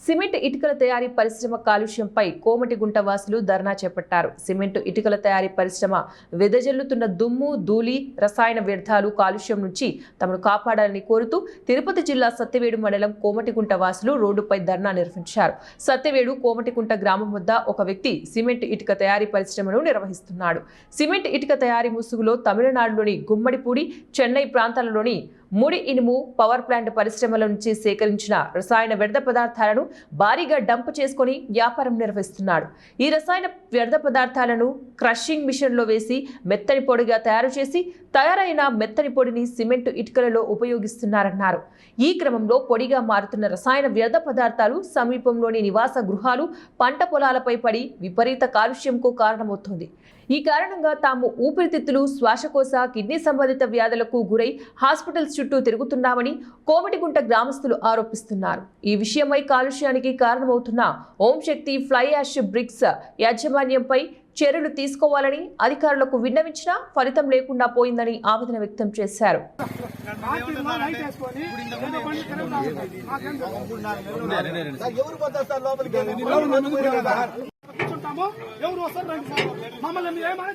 Cement ఇటుకల తయారీ పరిశ్రమ కాలుష్యంపై కోమటిగుంట వాసులు ధర్నా చేపట్టారు. సిమెంట్ ఇటుకల తయారీ పరిశ్రమ వెదజల్లుతున్న దుమ్ము, ధూళి, రసాయన వ్యర్థాలు కాలుష్యం నుంచి తమను కాపాడాలని కోరుతూ తిరుపతి జిల్లా సత్యవేడు మండలం కోమటిగుంట వాసులు రోడ్డుపై ధర్నా నిర్వహించారు. సత్యవేడు కోమటిగుంట గ్రామం వద్ద ఒక వ్యక్తి సిమెంట్ ఇటుక తయారీ పరిశ్రమను నిర్వహిస్తున్నాడు. సిమెంట్ ఇటుక తయారీ ముసుగులో తమిళనాడులోని గుమ్మడిపూడి, చెన్నై ప్రాంతాలలోని ముడి ఇనుము పవర్ ప్లాంట్ పరిశ్రమల నుంచి సేకరించిన రసాయన వ్యర్థ పదార్థాలను భారీగా డంప్ చేసుకుని వ్యాపారం నిర్వహిస్తున్నాడు. ఈ రసాయన వ్యర్థ పదార్థాలను క్రషింగ్ మిషన్లో వేసి మెత్తని పొడిగా తయారు చేసి తయారైన మెత్తని పొడిని సిమెంట్ ఇటుకలలో ఉపయోగిస్తున్నారన్నారు. ఈ క్రమంలో పొడిగా మారుతున్న రసాయన వ్యర్థ పదార్థాలు సమీపంలోని నివాస గృహాలు, పంట పొలాలపై పడి విపరీత కాలుష్యంకు కారణమవుతోంది. ఈ కారణంగా తాము ఊపిరితిత్తులు, శ్వాసకోశ, కిడ్నీ సంబంధిత వ్యాధులకు గురై హాస్పిటల్స్ చుట్టూ తిరుగుతున్నామని కోమటిగుంట గ్రామస్తులు ఆరోపిస్తున్నారు. ఈ విషయమై కాలుష్యానికి కారణమవుతున్న ఓం శక్తి ఫ్లై యాష్ బ్రిక్స్ యాజమాన్యంపై చర్యలు తీసుకోవాలని అధికారులకు విన్నవించినా ఫలితం లేకుండా పోయిందని ఆవేదన వ్యక్తం చేశారు. ఎవరు వస్తారు మమ్మల్ని ఏమైనా